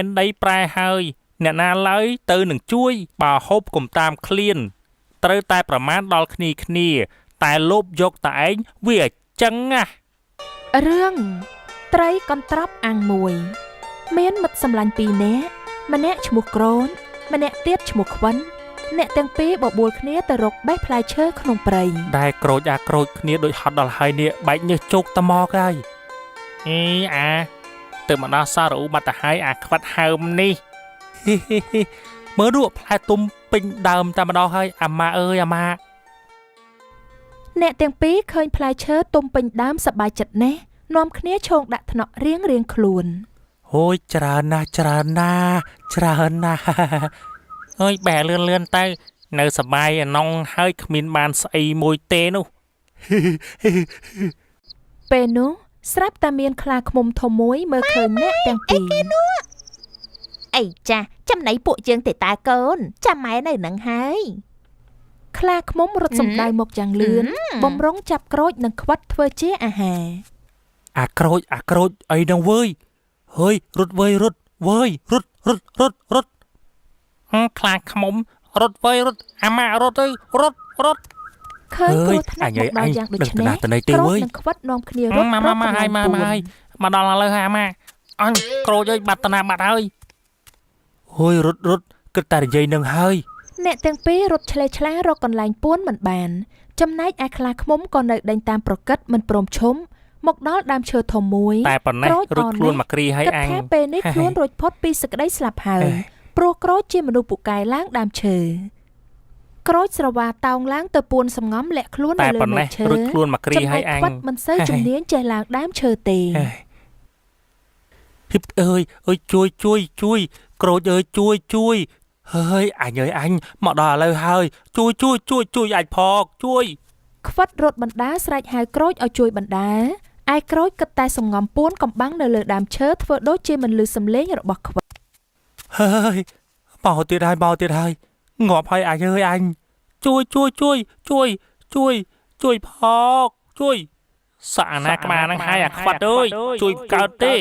นได้แปรเฮยเนี่ยนาเลยตื่นหนึ่งช่วยบ่าวฮบกลมตามเคลียนเตอแต่ประมาณดอลคนีแต่ลบยกแต่เองเวียจังอะเรื่องไตรกอนตรับอ่างมวยเม้นมัดสำลันปีแนะมาแนะชมุกโกรนมาแนะเตี้ยชมุกควันแนะเตียงปีบอกบัวเนี้ยตรกใบพลายเชื่อขนมเปรย์ได้โกรธโกรธเนี้ยโดยฮอตดอลไฮเนี่ยใบเนื้อจุกตะมอกไงตื่นมาดอซารูมาแต่ให้ควัดเฮิมนี่เมื่อดูพลายตุ้มปิงเดิมแต่มาดอให้มามาแนะเตียงปีเคยพลายเชื่อตุ่มเป็นดามสบายจัดแน่นอมเนี้ยชงดัดถนอเรียงคลุนโอ้ยจรานาเฮ้ยแบเลื่อนเต้เนอสบายน้องให้ขมิ้นบานใส่มวยเตนุเปนุสรับตาเมียนคลาขมทมวยเมื่อคืนแน่แตงปีไอ้จ้าจำไหนปวดเจียงแต่ตาเกินจำไหมในหนังให้คลาขมรถสมได้หมกอย่างเลือนบ่มร้องจับกรอยนังควัดเทอเจ้อาหารกรอยไอ้ดังเว้ยเฮ้ยรถคลาขมรถเว้ยรถมารถเคยกลัวทนายบอกดาวอย่างดุชนะกรอยนังควัดนอมเคลียรถมาดอลเลยมาอันโกรธบัตนาบัตเฮ้ยเฮ้ยรถก็แต่ใหญ่หนึ่งเฮ้ยเนตเตียงปีรถเฉลยรอก่อนลายป้วนเหมือนแบนจำนายไอคลาขมก่อนเดินเดินตามโปรกัดมันโปรมชมมกดอลดามเชิดถมมวยแต่ปนนี้รถคล้วนมักรีให้อังแค่เป็นได้คล้วนรถพอดปีสกได้สลับหายโปรกรอยเจมนูปุกไก่ล้างดามเชิดกรอยสระวาตองล้างตะปูนสมง้อมและคล้วนในเลยเชิดรถคล้วนมักรีให้อังวัดมันเซ่จุ่มเนี้ยใจล้างดามเชิดเตฮิปเอ้ยช่วยโกรธช่วยเฮ้ยอันหมอดาเลยเฮ้ยช่วยไอ้พอกช่วยควัดรถบรรดาสไลด์หายกรอยเอาช่วยบรรดาไอ้กรอยกระต่ายสมงอมป้วนกำบังในเลยดามเชิดเฟอโดเจมันลือสำเล้งระบอกควัดเฮ้ยเบาตีได้งอพายเฮ้ยอันช่วยพอกช่วยสานักมานั่งให้ควัดด้วยช่วยเกาเต้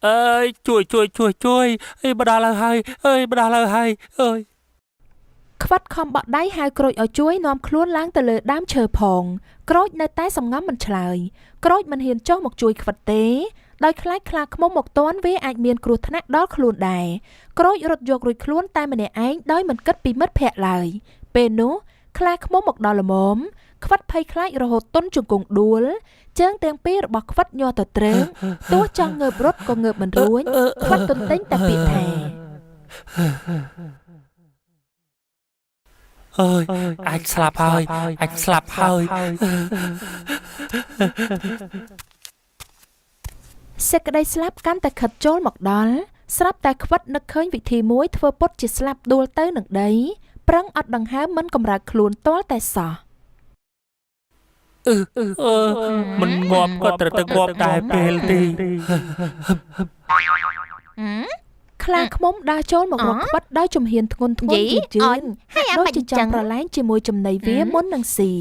เอ้ยช่วยเอ้ยบดาเลยเอ้ยควัดคอมบอดได้หายกรอยเอาช่วยน้อมคล้วนล้างแต่เลยด้ามเชอพองกรอยในใต้สมง้อมมันเฉลยกรอยมันเห็นเจ้าหมกช่วยควัดเต้โดยคล้ายคลาขโมหมกต้นเวอาจเมียนกรุธนะดอคล้วนได้กรอยรถยกรุยคล้วนใต้มันเนี่ยไอ้โดยมันกัดปีมัดแผลเลยเป็นนู้คลาขโมหมกดอลมอมควัดไพ่คล้ายระหดต้นจุงกงดูลเจิงเตียงปีระบอกควัดยอต่อเตรงตัวจังเงือบรถก็เงือบมันรู้ควัดต้นเต้นแต่ปีแผ่เอ้ยไอ้สลับเฮ้ยเสกได้สลับกันแต่ขัดโจลหมกดอลสลับแต่ควัดนึกเคยวิธีมวยเทอปดจิสลับดูเต้หนึ่งได้ปรังอัดดังห้ามันกำลังคลุนตัวแต่สอมันงอบก็แต่งอบได้เปลดีคลาขมมดาโจลหมกรกควัดได้จมเหียนทนยืนให้อาไปจังประแลงจิมวยจมในเวียม้วนนังสี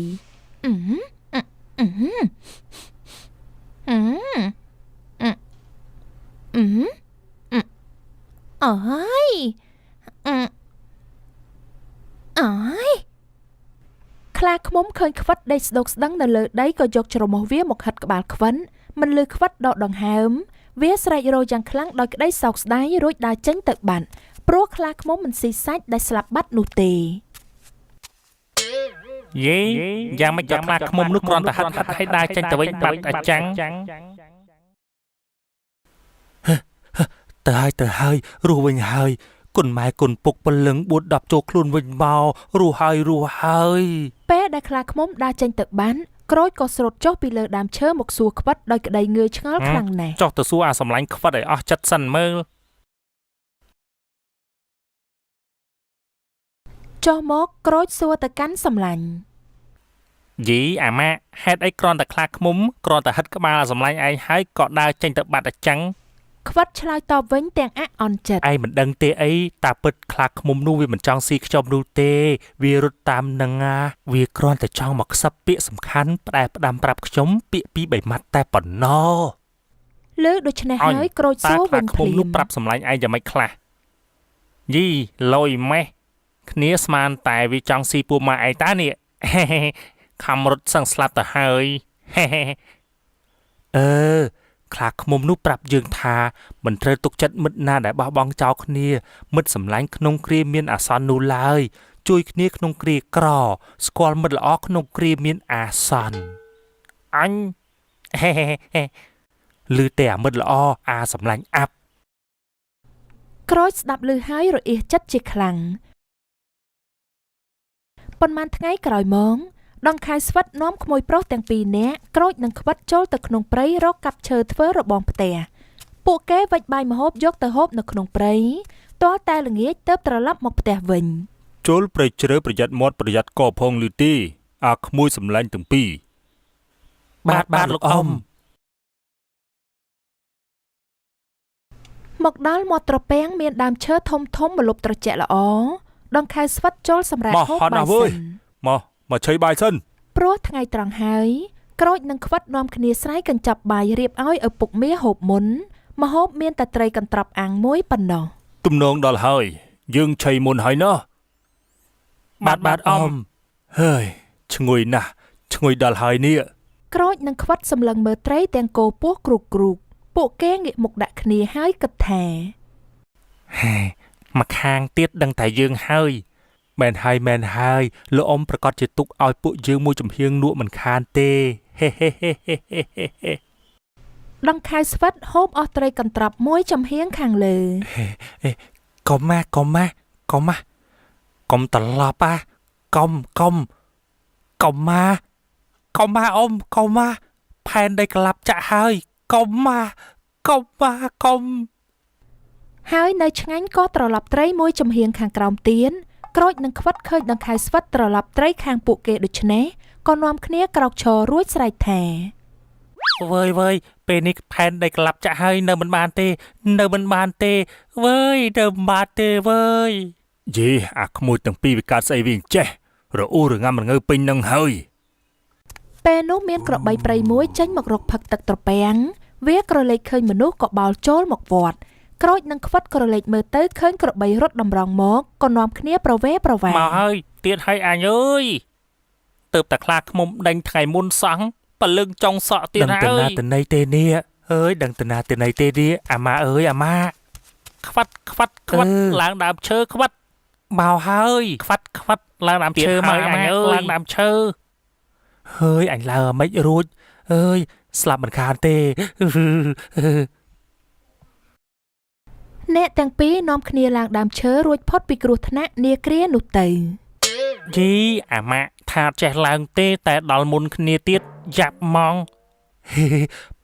คลาขมมเคยควัดได้สดกดังนั่นเลยได้ก็ยกจรมเวียหมกหัดกบาลควันมันเลยควัดดอกดังหามเวียสไรโรยังคลั่งโดยได้สอกได้รุ่ยได้เจ้งตึกบันโปรคลาขมมมันซีซัดได้สลับบัดนูเตยังไม่จับคลาขมมนุกรอนแต่หัดให้ได้เจ้งแต่ไว้บัดจังแต่ให้รู้วิ่งให้กุนไม้กุนปุกปลึงบุดดับโจคลุนวิ่งเบารู้ให้เป้ได้คลาขมมได้เจ้งตึกบันกรอยก็สดจ่อปีเลอดามเชื่อหมกสัวควัดโดยกระไดเงยชงอคลังแน่จ่อตัวสัวสำลังควัดไอ้จัดสันเมื่อจ่อมกกรอยสัวตะกันสำลังยีมาเฮ็ดไอ้กรอนแต่คลากมุ้มกรอนแต่ฮัดก็มาสำลังไอ้ให้เกาะดาวเจงแต่บัดจังควัดชลายตอบเว้นแต่งอ่อนจัดไอ้เหมือนดังเตะไอ้ตาเปิดคลากมุมนู่นเหมือนจองซีขจอมดูเตวีรุตตามนังวีกรอนแต่จองหมกซับเปียสำคัญแต่ประดามปรับขจมเปียปีใบมัดแต่ปนนอ លើដូច្នេះហើយក្រូចសួរវិញភ្លា នោះ ម ប្រាប់សម្លាញ់ឯងយ៉ាងម៉េចខ្លះយីលយម៉េះគ្នាស្មានតែវាចង់ស៊ីពូម៉ាឯងតានេះ ខំរត់សឹងស្លាប់ទៅហើយ ខ្លាឃ្មុំនោះប្រាប់យើងថាមិនត្រូវទុកចិត្តមិត្តណាដែលបោះបង់ចោលគ្នាមិត្តសម្លាញ់ក្នុងគ្រាមានអាសន្ននោះឡើយជួយគ្នាក្នុងគ្រាក្រស្គាល់មិត្តល្អក្នុងគ្រាមានអាសន្នអញ ឮតែអាមិត្តល្អអាសម្លាញ់អាប់ ក្រូចស្ដាប់ឮហើយរអៀសចិត្តជាខ្លាំងប៉ុន្មានថ្ងៃក្រោយមកដង្ខៅស្វិតនាំក្មួយប្រុសទាំងពីរនាក់ក្រូចនិងខ្វិតចូលទៅក្នុងព្រៃរកកាប់ឈើធ្វើរបងផ្ទះពួកគេវិចបាយម្ហូបយកទៅហូបនៅក្នុងព្រៃទាល់តែល្ងាចទើបត្រឡប់មកផ្ទះវិញ ចូលព្រៃជ្រៅប្រយ័ត្នមាត់ប្រយ័ត្នកផងឮទេអាក្មួយសម្លាញ់ទាំងពីរបាទលោកអ៊ំ មកដល់មាត់ត្រពាំងមានដើមឈើធំធំម្លប់ត្រជាក់ល្អដង្ខៅស្វិតចូលសម្រាប់ហូបបាយសិន មកឆៃបាយសិន ព្រោះថ្ងៃត្រង់ហើយក្រូចនិងខ្វិតនាំគ្នាស្រែកកញ្ចប់បាយរៀបឲ្យឪពុកមាហូបមុនម្ហូបមានតែត្រីកន្ត្រប់អាំងមួយប៉ុណ្ណោះ ទំនងដល់ហើយយើងឆៃមុនហើយណោះបាទអ៊ំហើយឈ្ងុយណាស់ឈ្ងុយដល់ហើយនេះ ក្រូចនិងខ្វិតសម្លឹងមើលត្រីទាំងគោពោះគ្រូកពួកគេងាកមុខដាក់គ្នាហើយគិតថា មកខាងទៀតដឹងតែយើងហើយមែនហើយលោកអ៊ំប្រកាសជាទុកឲ្យពួកយើងមួយចំហៀងនក់មិនខានទេ ដង្ខៅស្វិតហូបអស់ត្រីកន្ត្រប់មួយចំហៀងខាងលើ កុំត្រឡប់កុំអ៊ំកុំផែនដីក្លាប់ចាក់ហើយកុំ ហើយនៅឆ្ងាញ់ក៏ត្រឡប់ត្រីមួយចំហៀងខាងក្រោមទៀនក្រូចនិងខ្វិតឃើញដង្ខៅស្វិតត្រឡប់ត្រីខាងពួកគេដូច្នេះក៏នាំគ្នាក្រោកឈររួចស្រែកថា វើយពេលនេះផែនដីក្លាប់ចាក់ហើយនៅមិនបានទេវើយយេអាក្មួយទាំងពីរវាកើតស្អីវិញចេះរអ៊ូរងាំរងើពេញនឹងហើយ ពេលនោះមានក្របីព្រៃមួយចេញមករកផឹកទឹកត្រពាំងវាក្រឡេកឃើញមនុស្សក៏បោលចូលមកវត្តក្រូចនិងខ្វិតក្រឡេកមើលទៅឃើញក្របីរត់តម្រង់មកក៏នាំគ្នាប្រវេប្រវា មកហើយទៀតហើយអញអើយទៅតែខ្លាឃ្មុំដេញថ្ងៃមុនសោះប៉លឹងចុងសក់ទៀតហើយដឹងតណៃទេនេះអាម៉ាអើយអាម៉ាខ្វិតឡើងដើមឈើខ្វិតមកហើយខ្វិតឡើងដើមឈើមកអញអើយឡើងដើមឈើហើយអញឡើងអាម៉េចរួចអើយស្លាប់មិនខានទេ អ្នកទាំងពីរនាំគ្នាឡើងដើមឈើរួចផុតពីគ្រោះថ្នាក់នាគ្រានោះទៅ យីអាម៉ាក់ថាចេះឡើងទេតែដល់មុនគ្នាទៀតយ៉ាប់ហ្មង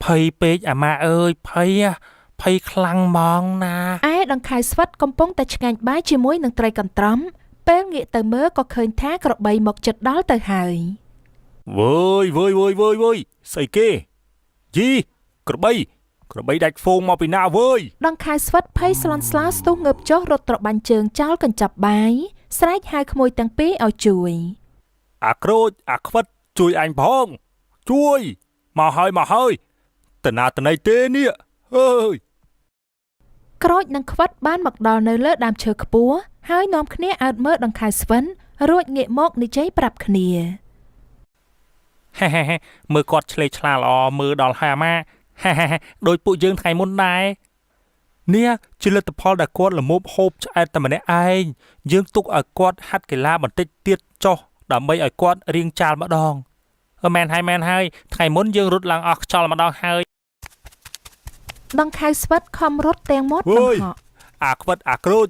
ភ័យពេកអាម៉ាអើយភ័យខ្លាំងហ្មងណា ឯដង្ខៅស្វិតកំពុងតែឆ្ងាញ់បាយជាមួយនឹងត្រីកន្ត្រំពេលងាកទៅមើលក៏ឃើញថាក្របីមកជិតដល់ទៅហើយ វើយស្អីគេយីក្របីដាច់ហ្វូងមកពីណាវើយ ដង្ខៅស្វិតភ័យស្លន់ស្លោស្ទុះងើបចុះរត់ត្របាញ់ជើងចោលកញ្ចប់បាយស្រែកហៅក្មួយទាំងពីរឲ្យជួយ អាក្រូចអាខ្វិតជួយអញផងជួយមកហើយតណាតណៃទេនេះអើយ ក្រូចនិងខ្វិតបានមកដល់នៅលើដើមឈើខ្ពស់ហើយនាំគ្នាអើតមើលដង្ខៅស្វិនរួចងាកមកនិយាយប្រាប់គ្នា មើលគាត់ឆ្លេឆ្លាល្អមើលដល់ហើយអាម៉ាដូចពួកយើងថ្ងៃមុនដែរនេះជាលទ្ធផលដែលគាត់ល្មមហូបឆ្អែតតែម្នាក់ឯងយើងទុកឲ្យគាត់ហាត់កីឡាបន្តិចទៀតចុះដើម្បីឲ្យគាត់រៀងចាលម្ដងមែនហើយថ្ងៃមុនយើងរត់ឡើងអស់ខ្យល់ម្ដងហើយ ដង្ខៅស្វិតខំរត់ទាំងមាត់ទាំងហក់ អាខ្វិតអាក្រូច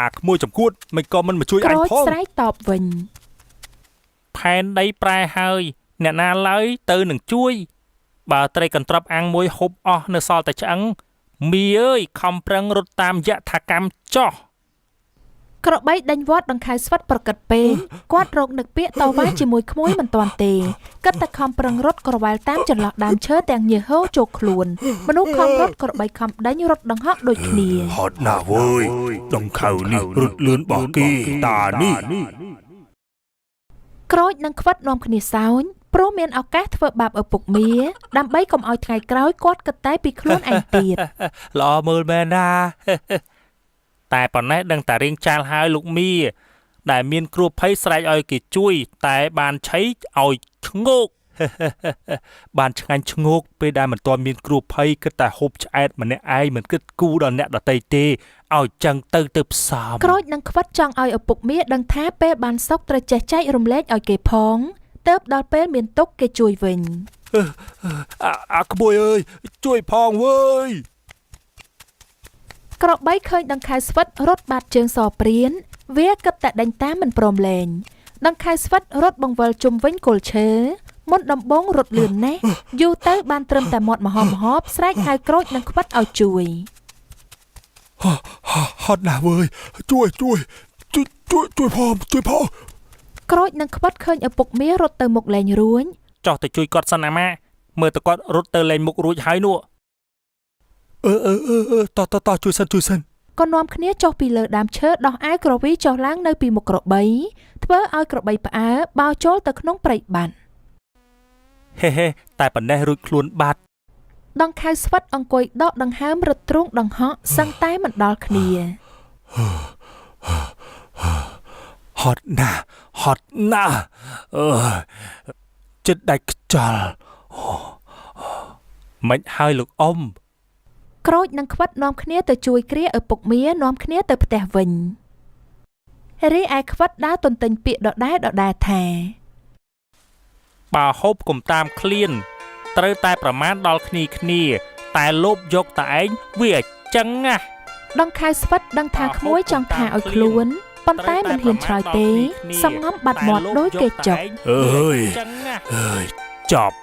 អាក្មួយចំគួតមិនក៏មិនមកជួយអញផង ក្រូចស្រែកតបវិញ ផែនដីប្រែហើយអ្នកណាឡើយទៅនឹងជួយបើត្រីកន្ត្រប់អាំងមួយហូបអស់នៅសល់តែឆ្អឹងមីអើយខំប្រឹងរត់តាមយថាកម្មចោះ ក្របីដេញវត្តដង្ខៅស្វិតប្រកិតពេកគាត់រកនឹកពាក្យតវ៉ាជាមួយក្មួយមិនទាន់ទេគិតតែខំប្រឹងរត់ក្រវ៉ាល់តាមចន្លោះដើមឈើទាំងញើសហូរចូលខ្លួនមនុស្សខំរត់ក្របីខំដេញរត់ដង្ហក់ដូចគ្នា ហត់ណាស់វើយដង្ខៅនេះរត់លឿនបោះគេតានេះ ក្រូចនិងខ្វិតនាំគ្នាសោញ ព្រោះមានឱកាសធ្វើបាបឪពុកមាដើម្បីកុំឲ្យថ្ងៃក្រោយគាត់គិតតែពីខ្លួនឯងទៀត ល្អមើលមែនណា តែប៉ុណ្ណេះដឹងតែរៀងចាលហើយលោកមីដែលមានគ្រួភ័យស្រែកឲ្យគេជួយតែបានឆៃឲ្យឆ្ងោក បានឆ្ងាញ់ឆ្ងោកពេលដែលមិនទាន់មានគ្រួភ័យគិតតែហូបឆ្អែតម្នាក់ឯងមិនគិតគូដល់អ្នកដទៃទេឲ្យចឹងទៅផ្សំ ក្រូចនឹងខ្វិតចង់ឲ្យឪពុកមាដឹងថាពេលបានសុខត្រូវចេះចែករំលែកឲ្យគេផងទើបដល់ពេលមានទុក្ខគេជួយវិញ អាក្មួយអើយជួយផងវើយ ក្របីឃើញដង្ខៅស្វិតរត់បាត់ជើងសព្រានវាគិតតែដេញតាមមិនព្រមលែងដង្ខៅស្វិតរត់បង្វិលជុំវិញគល់ឈើមុនដំបងរត់លឿនណាស់យូរទៅបានត្រឹមតែមាត់មហោបស្រែកហៅក្រូចនឹងខ្វិតឲ្យជួយ ហត់ណាស់វើយជួយផងក្រូចនឹងខ្វិតឃើញឪពុកមារត់ទៅមុខលែងរួញ ចោះទៅជួយគាត់សិនអាម៉ាមើលតែគាត់រត់ទៅលែងមុខរួចហើយនោះតជួយសិន ក៏នាំគ្នាចុះពីលើដើមឈើដោះអាវក្រវីចុះឡើងនៅពីមុខក្របីធ្វើឲ្យក្របីផ្អើបោចូលទៅក្នុងព្រៃបាត់ ហេតែប៉ុណ្ណេះរួចខ្លួនបាត់ ដង្ខៅស្វិតអង្គុយដកដង្ហើមរត់ទ្រូងដង្ហក់សឹងតែមិនដល់គ្នា ហត់ណាស់ចិត្តដាច់ខ្យល់មិនហើយលោកអ៊ំ ក្រូចនឹងខ្វិតនាំគ្នាទៅជួយគ្រាឪពុកមានាំគ្នាទៅផ្ទះវិញរីឯខ្វិតដើរទន្ទិញពាក្យដដែលថា បើហូបកុំតាមឃ្លានត្រូវតែប្រមាណដល់គ្នាតែលោភយកតែឯងវាចឹងណា ដង្ខៅស្វិតដឹងថាក្មួយចង់ថាឲ្យខ្លួនប៉ុន្តែមិនហ៊ានឆ្លើយទេសំងំបាត់មាត់ដូចគេចុក អើយចប់